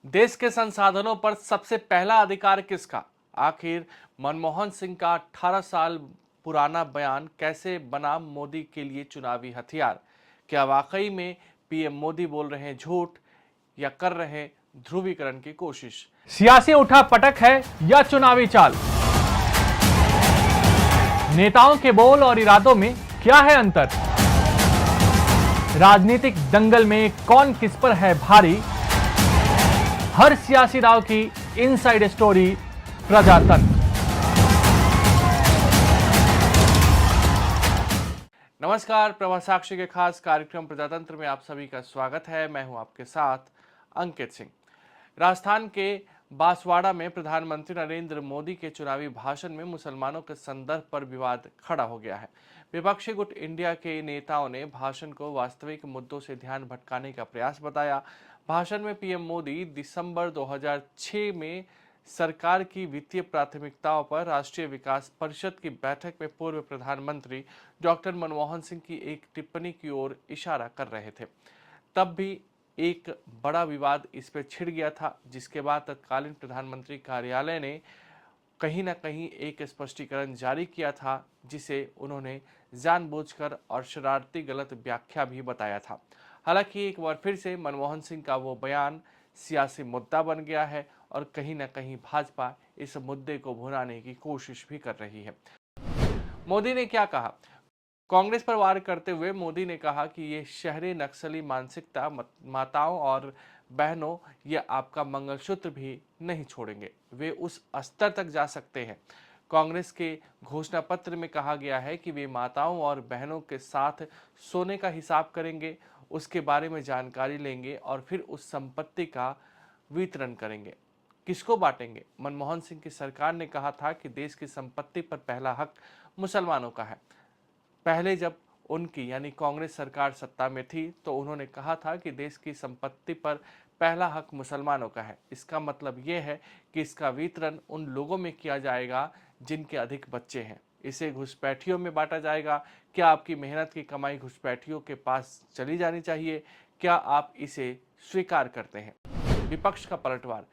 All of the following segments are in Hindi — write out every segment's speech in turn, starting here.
देश के संसाधनों पर सबसे पहला अधिकार किसका? आखिर मनमोहन सिंह का 18 साल पुराना बयान कैसे बना मोदी के लिए चुनावी हथियार? क्या वाकई में पीएम मोदी बोल रहे हैं झूठ या कर रहे हैं ध्रुवीकरण की कोशिश? सियासी उठापटक है या चुनावी चाल? नेताओं के बोल और इरादों में क्या है अंतर? राजनीतिक दंगल में कौन किस पर है भारी? हर सियासी दांव की इनसाइड स्टोरी प्रजातंत्र। नमस्कार, प्रभा साक्षी के खास कार्यक्रम प्रजातंत्र में आप सभी का स्वागत है। मैं हूं आपके साथ अंकित सिंह। राजस्थान के बांसवाड़ा में प्रधानमंत्री नरेंद्र मोदी के चुनावी भाषण में मुसलमानों के संदर्भ पर विवाद खड़ा हो गया है। विपक्षी गुट इंडिया के नेताओं ने भाषण को वास्तविक मुद्दों से ध्यान भटकाने का प्रयास बताया। भाषण में पीएम मोदी दिसंबर 2006 में सरकार की वित्तीय प्राथमिकताओं पर राष्ट्रीय विकास परिषद की बैठक में पूर्व प्रधानमंत्री डॉक्टर मनमोहन सिंह की एक टिप्पणी की ओर इशारा कर रहे थे। तब भी एक बड़ा विवाद इस पर छिड़ गया था, जिसके बाद तत्कालीन प्रधानमंत्री कार्यालय ने कहीं ना कहीं एक स्पष्टीकरण जारी किया था, जिसे उन्होंने जानबूझकर और शरारती गलत व्याख्या भी बताया था। हालांकि एक बार फिर से मनमोहन सिंह का वो बयान सियासी मुद्दा बन गया है और कहीं ना कहीं भाजपा इस मुद्दे को भुनाने की कोशिश भी कर रही है। मोदी ने क्या कहा? कांग्रेस पर वार करते हुए मोदी ने कहा कि ये शहरी नक्सली मानसिकता माताओं और बहनों ये आपका मंगलसूत्र भी नहीं छोड़ेंगे, वे उस स्तर तक जा सकते हैं। कांग्रेस के घोषणा पत्र में कहा गया है कि वे माताओं और बहनों के साथ सोने का हिसाब करेंगे, उसके बारे में जानकारी लेंगे और फिर उस संपत्ति का वितरण करेंगे। किसको बांटेंगे? मनमोहन सिंह की सरकार ने कहा था कि देश की संपत्ति पर पहला हक मुसलमानों का है। पहले जब उनकी यानी कांग्रेस सरकार सत्ता में थी तो उन्होंने कहा था कि देश की संपत्ति पर पहला हक मुसलमानों का है। इसका मतलब यह है कि इसका वितरण उन लोगों में किया जाएगा जिनके अधिक बच्चे हैं। इसे घुसपैठियों में बांटा जाएगा। क्या आपकी मेहनत की कमाई घुसपैठियों के पास चली जानी चाहिए? क्या आप इसे स्वीकार करते हैं? विपक्ष का पलटवार।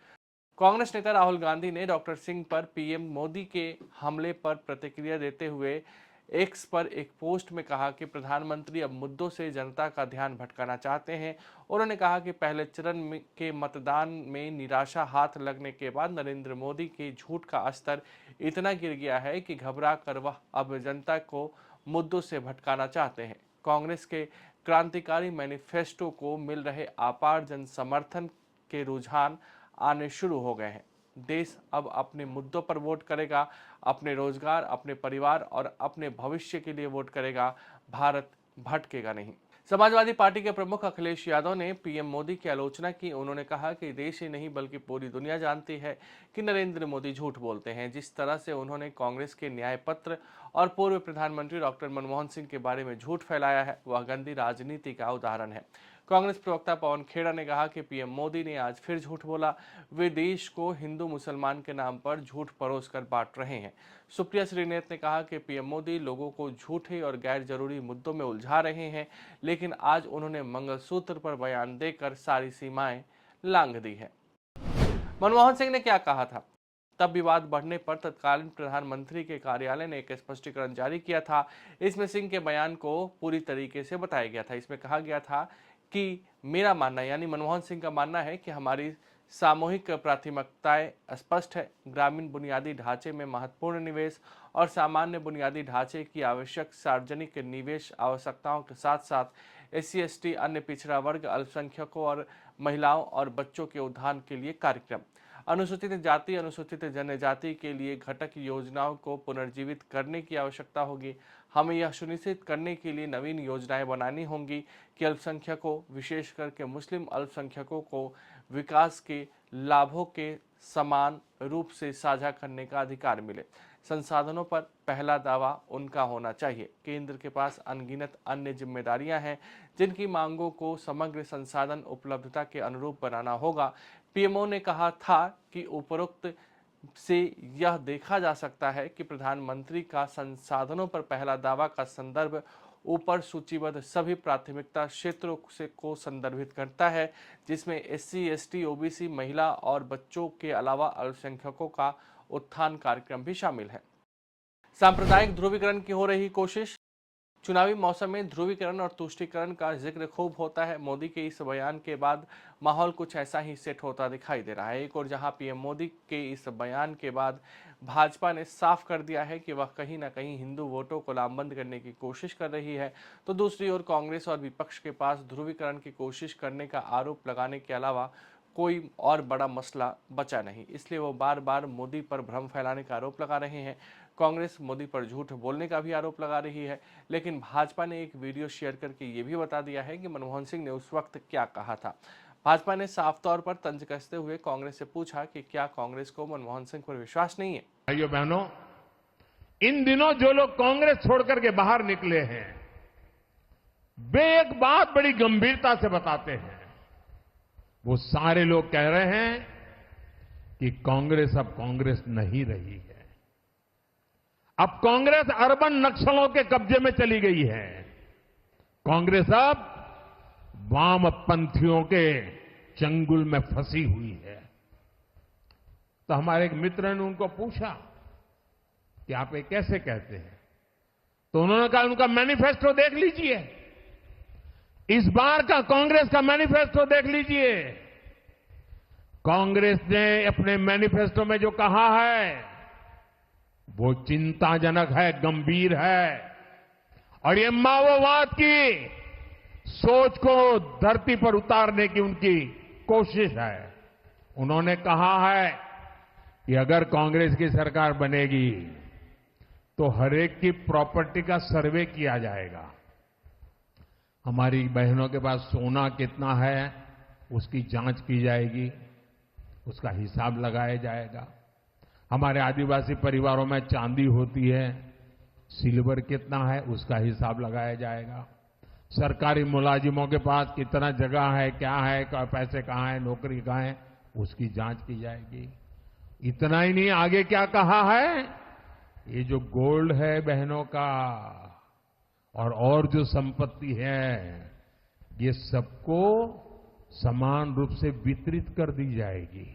कांग्रेस नेता राहुल गांधी ने डॉक्टर सिंह पर पीएम मोदी के हमले पर प्रतिक्रिया देते हुए एक्स पर एक पोस्ट में कहा कि प्रधानमंत्री अब मुद्दों से जनता का ध्यान भटकाना चाहते हैं। उन्होंने कहा कि पहले चरण के मतदान में निराशा हाथ लगने के बाद नरेंद्र मोदी के झूठ का स्तर इतना गिर गया है कि घबरा कर वह अब जनता को मुद्दों से भटकाना चाहते हैं। कांग्रेस के क्रांतिकारी मैनिफेस्टो को मिल रहे अपार जन समर्थन के रुझान आने शुरू हो गए हैं। देश अब अपने मुद्दों पर वोट करेगा, अपने रोजगार, अपने परिवार और अपने भविष्य के लिए वोट करेगा। भारत भटकेगा नहीं। समाजवादी पार्टी के प्रमुख अखिलेश यादव ने पीएम मोदी की आलोचना की। उन्होंने कहा कि देश ही नहीं बल्कि पूरी दुनिया जानती है कि नरेंद्र मोदी झूठ बोलते हैं। जिस तरह से उन्होंने कांग्रेस के न्याय पत्र और पूर्व प्रधानमंत्री डॉक्टर मनमोहन सिंह के बारे में झूठ फैलाया है, वह गंदी राजनीति का उदाहरण है। कांग्रेस प्रवक्ता पवन खेड़ा ने कहा कि पीएम मोदी ने आज फिर झूठ बोला। वे देश को हिंदू मुसलमान के नाम पर झूठ परोस कर बांट रहे हैं। सुप्रिया श्रीनेत ने कहा कि पीएम मोदी लोगों को झूठे और गैर जरूरी मुद्दों में उलझा रहे हैं, लेकिन आज उन्होंने मंगलसूत्र पर बयान देकर सारी सीमाएं लांघ दी है। मनमोहन सिंह ने क्या कहा था? तब विवाद बढ़ने पर तत्कालीन प्रधानमंत्री के कार्यालय ने एक स्पष्टीकरण जारी किया था। इसमें सिंह के बयान को पूरी तरीके से बताया गया था। इसमें कहा गया था कि मेरा मानना यानी मनमोहन सिंह का मानना है कि हमारी सामूहिक प्राथमिकताएं स्पष्ट है। ग्रामीण बुनियादी ढांचे में महत्वपूर्ण निवेश और सामान्य बुनियादी ढांचे की आवश्यक सार्वजनिक निवेश आवश्यकताओं के साथ साथ एससी एसटी, अन्य पिछड़ा वर्ग, अल्पसंख्यकों और महिलाओं और बच्चों के उत्थान के लिए कार्यक्रम। अनुसूचित जाति, अनुसूचित जनजाति के लिए घटक योजनाओं को पुनर्जीवित करने की आवश्यकता होगी। हमें यह सुनिश्चित करने के लिए नवीन योजनाएं बनानी होंगी कि अल्पसंख्यकों, विशेष करके मुस्लिम अल्पसंख्यकों को विकास के लाभों के समान रूप से साझा करने का अधिकार मिले। संसाधनों पर पहला दावा उनका होना चाहिए। केंद्र के पास अनगिनत अन्य जिम्मेदारियां हैं जिनकी मांगों को समग्र संसाधन उपलब्धता के अनुरूप बनाना होगा। पीएमओ ने कहा था कि उपरोक्त से यह देखा जा सकता है कि प्रधानमंत्री का संसाधनों पर पहला दावा का संदर्भ ऊपर सूचीबद्ध सभी प्राथमिकता क्षेत्रों को संदर्भित करता है, जिसमें SC, ST, OBC, महिला और बच्चों के अलावा अल्पसंख्यकों का उत्थान कार्यक्रम भी शामिल है। सांप्रदायिक ध्रुवीकरण की हो रही कोशिश। चुनावी मौसम में ध्रुवीकरण और तुष्टीकरण का जिक्र खूब होता है। मोदी के इस बयान के बाद माहौल कुछ ऐसा ही सेट होता दिखाई दे रहा है। एक और जहां पीएम मोदी के इस बयान के बाद भाजपा ने साफ कर दिया है कि वह कहीं ना कहीं हिंदू वोटों को लामबंद करने की कोशिश कर रही है, तो दूसरी ओर कांग्रेस और विपक्ष के पास ध्रुवीकरण की कोशिश करने का आरोप लगाने के अलावा कोई और बड़ा मसला बचा नहीं, इसलिए वो बार बार मोदी पर भ्रम फैलाने का आरोप लगा रहे हैं। कांग्रेस मोदी पर झूठ बोलने का भी आरोप लगा रही है, लेकिन भाजपा ने एक वीडियो शेयर करके ये भी बता दिया है कि मनमोहन सिंह ने उस वक्त क्या कहा था। भाजपा ने साफ तौर पर तंज कसते हुए कांग्रेस से पूछा कि क्या कांग्रेस को मनमोहन सिंह पर विश्वास नहीं है। भाइयों बहनों, इन दिनों जो लोग कांग्रेस छोड़कर के बाहर निकले हैं, वे एक बात बड़ी गंभीरता से बताते हैं। वो सारे लोग कह रहे हैं कि कांग्रेस अब कांग्रेस नहीं रही है, अब कांग्रेस अर्बन नक्सलों के कब्जे में चली गई है, कांग्रेस अब वामपंथियों के चंगुल में फंसी हुई है। तो हमारे एक मित्र ने उनको पूछा कि आप ये कैसे कहते हैं, तो उन्होंने कहा उनका मैनिफेस्टो देख लीजिए, इस बार का कांग्रेस का मैनिफेस्टो देख लीजिए। कांग्रेस ने अपने मैनिफेस्टो में जो कहा है वो चिंताजनक है, गंभीर है, और ये माओवाद की सोच को धरती पर उतारने की उनकी कोशिश है। उन्होंने कहा है कि अगर कांग्रेस की सरकार बनेगी तो हरेक की प्रॉपर्टी का सर्वे किया जाएगा, हमारी बहनों के पास सोना कितना है उसकी जांच की जाएगी, उसका हिसाब लगाया जाएगा, हमारे आदिवासी परिवारों में चांदी होती है, सिल्वर कितना है उसका हिसाब लगाया जाएगा, सरकारी मुलाजिमों के पास कितना जगह है, क्या है, पैसे कहां है, नौकरी कहां है, उसकी जांच की जाएगी। इतना ही नहीं, आगे क्या कहा है, ये जो गोल्ड है बहनों का और जो संपत्ति है, ये सबको समान रूप से वितरित कर दी जाएगी।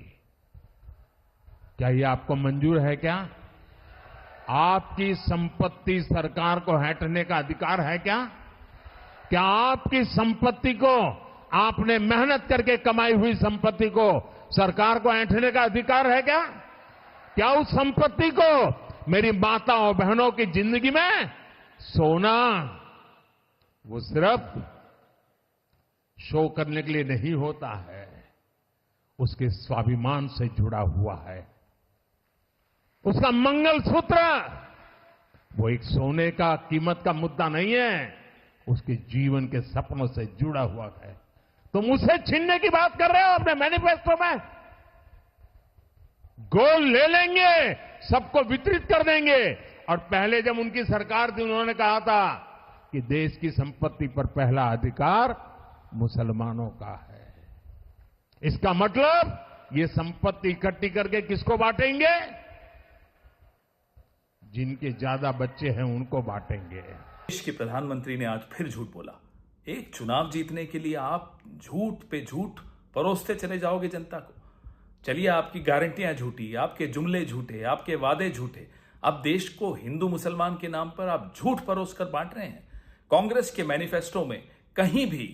क्या ये आपको मंजूर है? क्या आपकी संपत्ति सरकार को हटने का अधिकार है? क्या आपकी संपत्ति को, आपने मेहनत करके कमाई हुई संपत्ति को सरकार को ऐंठने का अधिकार है? क्या उस संपत्ति को मेरी माता और बहनों की जिंदगी में सोना वो सिर्फ शो करने के लिए नहीं होता है, उसके स्वाभिमान से जुड़ा हुआ है। उसका मंगलसूत्र वो एक सोने का कीमत का मुद्दा नहीं है, उसके जीवन के सपनों से जुड़ा हुआ है। तुम उसे छीनने की बात कर रहे हो अपने मैनिफेस्टो में। गोल्ड ले लेंगे, सबको वितरित कर देंगे, और पहले जब उनकी सरकार थी उन्होंने कहा था कि देश की संपत्ति पर पहला अधिकार मुसलमानों का है। इसका मतलब ये संपत्ति इकट्ठी करके किसको बांटेंगे? जिनके ज्यादा बच्चे हैं उनको बांटेंगे। देश के प्रधानमंत्री ने आज फिर झूठ बोला। एक चुनाव जीतने के लिए आप झूठ पे झूठ परोसते चले जाओगे जनता को। चलिए, आपकी गारंटियां झूठी, आपके जुमले झूठे, आपके वादे झूठे, अब देश को हिंदू मुसलमान के नाम पर आप झूठ परोस कर बांट रहे हैं। कांग्रेस के मैनिफेस्टो में कहीं भी,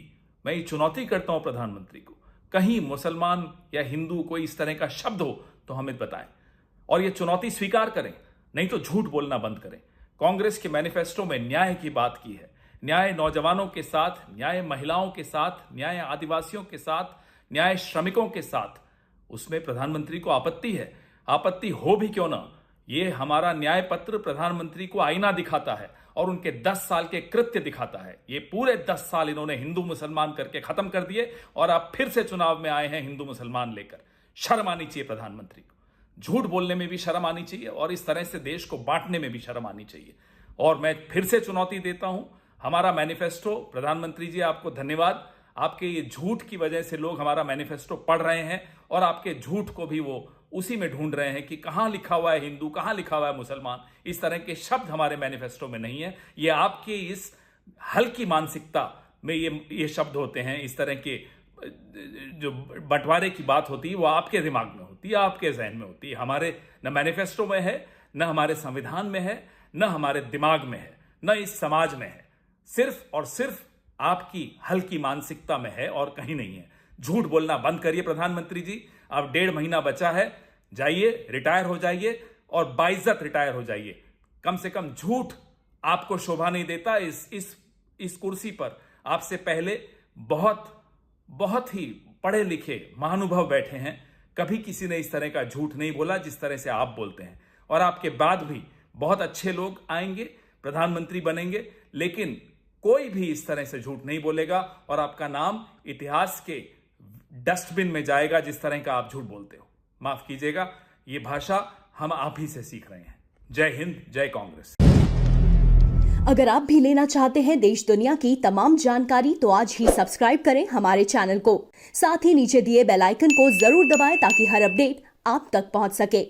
मैं ये चुनौती करता हूं प्रधानमंत्री को, कहीं मुसलमान या हिंदू कोई इस तरह का शब्द हो तो हमें बताएं, और ये चुनौती स्वीकार करें, नहीं तो झूठ बोलना बंद करें। कांग्रेस के मैनिफेस्टो में न्याय की बात की है, न्याय नौजवानों के साथ, न्याय महिलाओं के साथ, न्याय आदिवासियों के साथ, न्याय श्रमिकों के साथ। उसमें प्रधानमंत्री को आपत्ति है, आपत्ति हो भी क्यों ना, ये हमारा न्याय पत्र प्रधानमंत्री को आईना दिखाता है और उनके 10 साल के कृत्य दिखाता है। ये पूरे 10 साल इन्होंने हिंदू मुसलमान करके खत्म कर दिए और आप फिर से चुनाव में आए हैं हिंदू मुसलमान लेकर। शर्म आनी चाहिए प्रधानमंत्री को, झूठ बोलने में भी शर्म आनी चाहिए और इस तरह से देश को बांटने में भी शर्म आनी चाहिए। और मैं फिर से चुनौती देता हूं, हमारा मैनिफेस्टो, प्रधानमंत्री जी आपको धन्यवाद, आपके ये झूठ की वजह से लोग हमारा मैनिफेस्टो पढ़ रहे हैं और आपके झूठ को भी वो उसी में ढूंढ रहे हैं कि कहां लिखा हुआ है हिंदू, कहां लिखा हुआ है मुसलमान। इस तरह के शब्द हमारे मैनिफेस्टो में नहीं है। ये आपके इस हल्की मानसिकता में ये शब्द होते हैं, इस तरह के जो बंटवारे की बात होती है वो आपके दिमाग में होती है, आपके जहन में होती है। हमारे न मैनिफेस्टो में है, न हमारे संविधान में है, न हमारे दिमाग में है, न इस समाज में है। सिर्फ और सिर्फ आपकी हल्की मानसिकता में है और कहीं नहीं है। झूठ बोलना बंद करिए प्रधानमंत्री जी। अब 1.5 महीना बचा है, जाइए रिटायर हो जाइए और बाइज्जत रिटायर हो जाइए। कम से कम झूठ आपको शोभा नहीं देता। इस कुर्सी पर आपसे पहले बहुत ही पढ़े लिखे महानुभाव बैठे हैं। कभी किसी ने इस तरह का झूठ नहीं बोला जिस तरह से आप बोलते हैं। और आपके बाद भी बहुत अच्छे लोग आएंगे, प्रधानमंत्री बनेंगे, लेकिन कोई भी इस तरह से झूठ नहीं बोलेगा और आपका नाम इतिहास के डस्टबिन में जाएगा जिस तरह का आप झूठ बोलते हो। माफ कीजिएगा, ये भाषा हम आप ही से सीख रहे हैं। जय हिंद, जय कांग्रेस। अगर आप भी लेना चाहते हैं देश दुनिया की तमाम जानकारी तो आज ही सब्सक्राइब करें हमारे चैनल को। साथ ही नीचे दिए बेल आइकन को जरूर दबाएं ताकि हर अपडेट आप तक पहुंच सके।